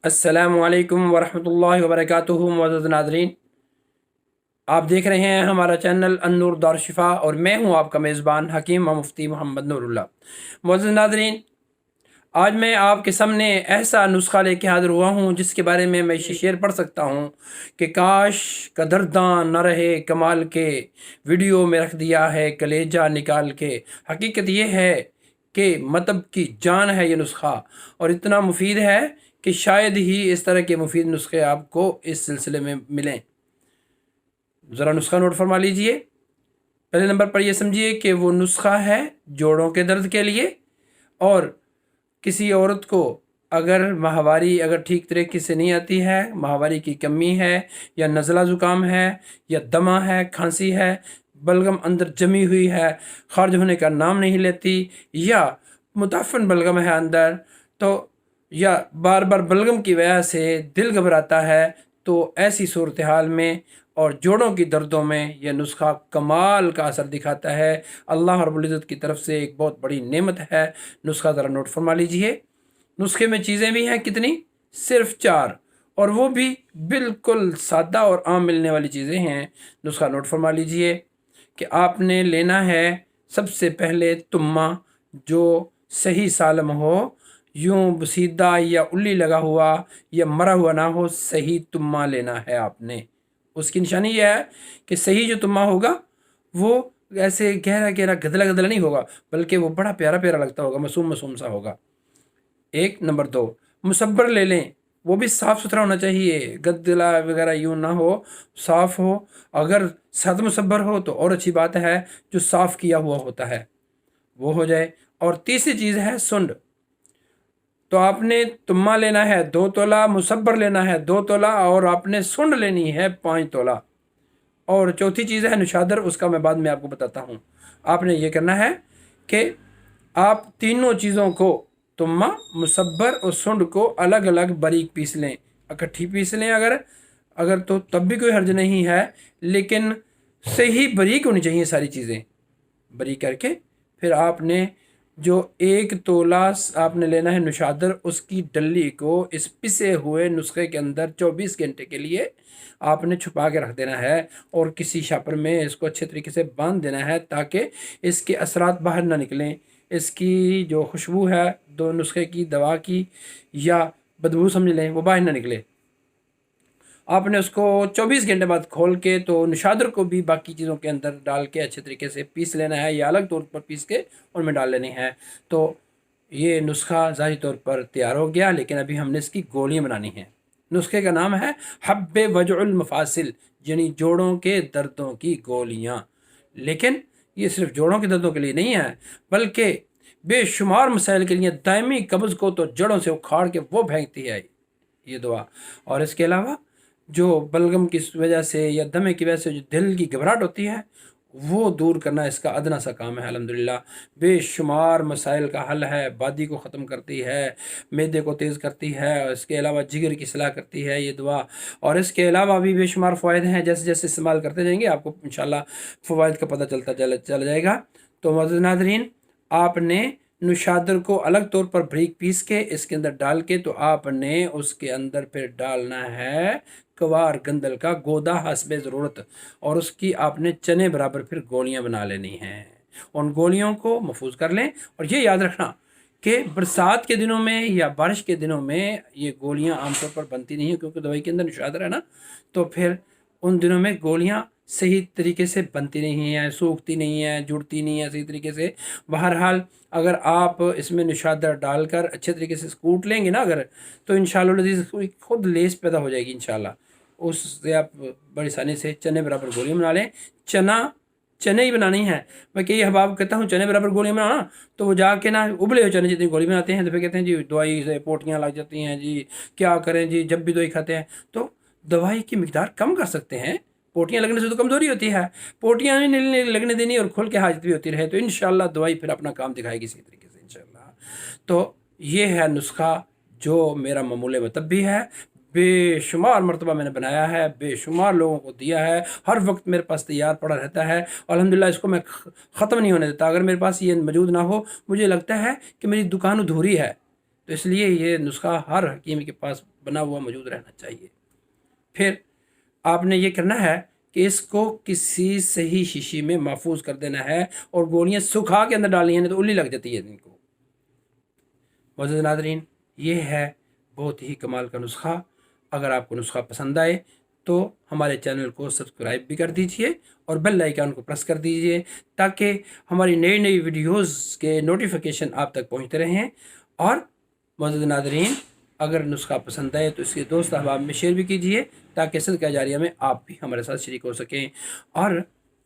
السلام علیکم ورحمۃ اللہ وبرکاتہ معزز ناظرین، آپ دیکھ رہے ہیں ہمارا چینل النور دارالشفا اور میں ہوں آپ کا میزبان حکیم و مفتی محمد نور اللہ۔ معزز ناظرین، آج میں آپ کے سامنے ایسا نسخہ لے کے حاضر ہوا ہوں جس کے بارے میں شعر پڑھ سکتا ہوں کہ کاش قدرداں نہ رہے کمال کے، ویڈیو میں رکھ دیا ہے کلیجہ نکال کے۔ حقیقت یہ ہے کہ مطلب کی جان ہے یہ نسخہ، اور اتنا مفید ہے کہ شاید ہی اس طرح کے مفید نسخے آپ کو اس سلسلے میں ملیں۔ ذرا نسخہ نوٹ فرما لیجئے۔ پہلے نمبر پر یہ سمجھیے کہ وہ نسخہ ہے جوڑوں کے درد کے لیے، اور کسی عورت کو اگر ماہواری ٹھیک طریقے سے نہیں آتی ہے، ماہواری کی کمی ہے، یا نزلہ زکام ہے، یا دمہ ہے، کھانسی ہے، بلغم اندر جمی ہوئی ہے، خارج ہونے کا نام نہیں لیتی، یا متعفن بلغم ہے اندر، تو یا بار بار بلغم کی وجہ سے دل گھبراتا ہے، تو ایسی صورتحال میں اور جوڑوں کی دردوں میں یہ نسخہ کمال کا اثر دکھاتا ہے۔ اللہ رب العزت کی طرف سے ایک بہت بڑی نعمت ہے۔ نسخہ ذرا نوٹ فرما لیجئے۔ نسخے میں چیزیں بھی ہیں کتنی؟ صرف 4، اور وہ بھی بالکل سادہ اور عام ملنے والی چیزیں ہیں۔ نسخہ نوٹ فرما لیجئے کہ آپ نے لینا ہے سب سے پہلے تمہ جو صحیح سالم ہو، یوں بسیدہ یا الی لگا ہوا یا مرا ہوا نہ ہو، صحیح تمہ لینا ہے آپ نے۔ اس کی نشانی یہ ہے کہ صحیح جو تمہ ہوگا وہ ایسے گہرا گہرا گدلا گدلا نہیں ہوگا، بلکہ وہ بڑا پیارا پیارا لگتا ہوگا، معصوم معصوم سا ہوگا۔ ایک نمبر 2، مصبر لے لیں، وہ بھی صاف ستھرا ہونا چاہیے، گدلا وغیرہ یوں نہ ہو، صاف ہو۔ اگر سخت مصبر ہو تو اور اچھی بات ہے، جو صاف کیا ہوا ہوتا ہے وہ ہو جائے۔ اور تیسری چیز ہے سنڈ، تو آپ نے تمہ لینا ہے 2 تولہ، مصبر لینا ہے 2 تولہ، اور آپ نے سنڈ لینی ہے 5 تولہ۔ اور چوتھی چیز ہے نشادر، اس کا میں بعد میں آپ کو بتاتا ہوں۔ آپ نے یہ کرنا ہے کہ آپ تینوں چیزوں کو، تمہ، مصبر اور سنڈ کو الگ الگ باریک پیس لیں، اکٹھی پیس لیں اگر تو تب بھی کوئی حرج نہیں ہے، لیکن صحیح باریک ہونی چاہیے ساری چیزیں۔ باریک کر کے پھر آپ نے جو 1 تولہ آپ نے لینا ہے نشادر، اس کی ڈلی کو اس پسے ہوئے نسخے کے اندر 24 گھنٹے کے لیے آپ نے چھپا کے رکھ دینا ہے، اور کسی شاپر میں اس کو اچھے طریقے سے باندھ دینا ہے تاکہ اس کے اثرات باہر نہ نکلیں، اس کی جو خوشبو ہے دو نسخے کی، دوا کی یا بدبو سمجھ لیں، وہ باہر نہ نکلے۔ آپ نے اس کو 24 گھنٹے بعد کھول کے تو نشادر کو بھی باقی چیزوں کے اندر ڈال کے اچھے طریقے سے پیس لینا ہے، یا الگ طور پر پیس کے ان میں ڈال لینی ہے۔ تو یہ نسخہ ظاہری طور پر تیار ہو گیا، لیکن ابھی ہم نے اس کی گولیاں بنانی ہیں۔ نسخے کا نام ہے حب وجع المفاصل، یعنی جوڑوں کے دردوں کی گولیاں۔ لیکن یہ صرف جوڑوں کے دردوں کے لیے نہیں ہے، بلکہ بے شمار مسائل کے لیے، دائمی قبض کو تو جڑوں سے اکھاڑ کے وہ پھینکتی ہے یہ دعا۔ اور اس کے علاوہ جو بلغم کی وجہ سے یا دمے کی وجہ سے جو دل کی گھبراہٹ ہوتی ہے، وہ دور کرنا اس کا ادنا سا کام ہے۔ الحمدللہ بے شمار مسائل کا حل ہے، بادی کو ختم کرتی ہے، معدے کو تیز کرتی ہے، اس کے علاوہ جگر کی اصلاح کرتی ہے یہ دعا، اور اس کے علاوہ بھی بے شمار فوائد ہیں۔ جیسے جیسے استعمال کرتے جائیں گے آپ کو انشاءاللہ فوائد کا پتہ چلا جائے گا۔ تو معزز ناظرین، آپ نے نشادر کو الگ طور پر بریک پیس کے اس کے اندر ڈال کے، تو آپ نے اس کے اندر پھر ڈالنا ہے کوار گندل کا گودا حسب ضرورت، اور اس کی آپ نے چنے برابر پھر گولیاں بنا لینی ہیں۔ ان گولیوں کو محفوظ کر لیں، اور یہ یاد رکھنا کہ برسات کے دنوں میں یا بارش کے دنوں میں یہ گولیاں عام طور پر بنتی نہیں ہیں، کیونکہ دوائی کے اندر نشادر ہے نا، تو پھر ان دنوں میں گولیاں صحیح طریقے سے بنتی نہیں ہیں، سوکھتی نہیں ہیں، جڑتی نہیں ہیں صحیح طریقے سے۔ بہرحال اگر آپ اس میں نشادر ڈال کر اچھے طریقے سے کوٹ لیں گے نا تو انشاءاللہ العزیز خود لیس پیدا ہو جائے گی انشاءاللہ۔ اس سے آپ بڑی آسانی سے چنے برابر گولیاں بنا لیں۔ چنے ہی بنانی ہے۔ میں کئی احباب کہتا ہوں چنے برابر گولیاں بنانا، تو وہ جا کے نا ابلے ہوئے چنے جتنی گولی بناتے ہیں، تو پھر کہتے ہیں جی دوائی سے پوٹیاں لگ جاتی ہیں، جی کیا کریں جی، جب بھی دوائی کھاتے ہیں تو دوائی کی مقدار کم کر سکتے ہیں۔ پوٹیاں لگنے سے تو کمزوری ہوتی ہے، پوٹیاں نہیں لگنے دینی، اور کھل کے حاجت بھی ہوتی رہے، تو انشاءاللہ دوائی پھر اپنا کام دکھائے گی اسی طریقے سے انشاءاللہ۔ تو یہ ہے نسخہ جو میرا معمول مطب بھی ہے، بے شمار مرتبہ میں نے بنایا ہے، بے شمار لوگوں کو دیا ہے، ہر وقت میرے پاس تیار پڑا رہتا ہے، اور الحمدللہ اس کو میں ختم نہیں ہونے دیتا۔ اگر میرے پاس یہ موجود نہ ہو، مجھے لگتا ہے کہ میری دکان ادھوری ہے، تو اس لیے یہ نسخہ ہر حکیم کے پاس بنا ہوا موجود رہنا چاہیے۔ پھر آپ نے یہ کرنا ہے کہ اس کو کسی صحیح شیشی میں محفوظ کر دینا ہے، اور گولیاں سکھا کے اندر ڈالنی ہیں تو اللی لگ جاتی ہے ان کو۔ معزز ناظرین، یہ ہے بہت ہی کمال کا نسخہ۔ اگر آپ کو نسخہ پسند آئے تو ہمارے چینل کو سبسکرائب بھی کر دیجئے اور بیل آئیکن کو پریس کر دیجئے، تاکہ ہماری نئی نئی ویڈیوز کے نوٹیفیکیشن آپ تک پہنچتے رہیں۔ اور معزز ناظرین، اگر نسخہ پسند آئے تو اس کے دوست احباب میں شیئر بھی کیجئے، تاکہ صدقہ جاریہ میں آپ بھی ہمارے ساتھ شریک ہو سکیں۔ اور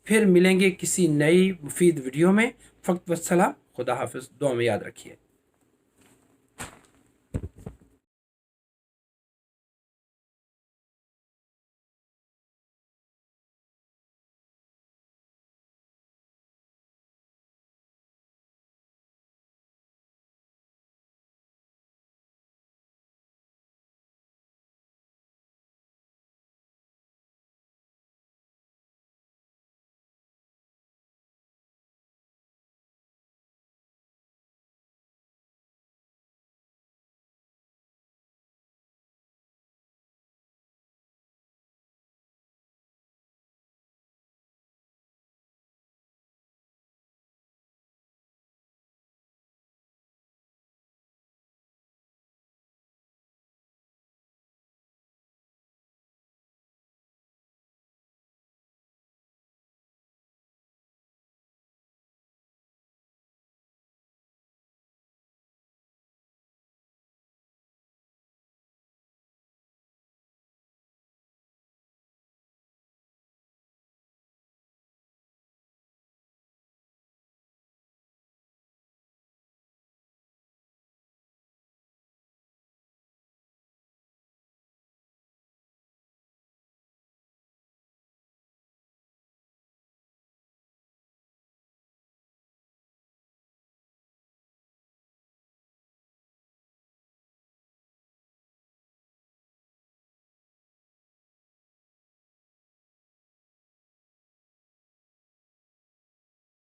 پھر ملیں گے کسی نئی مفید ویڈیو میں۔ فقط والسلام، خدا حافظ، دعا میں یاد رکھیے۔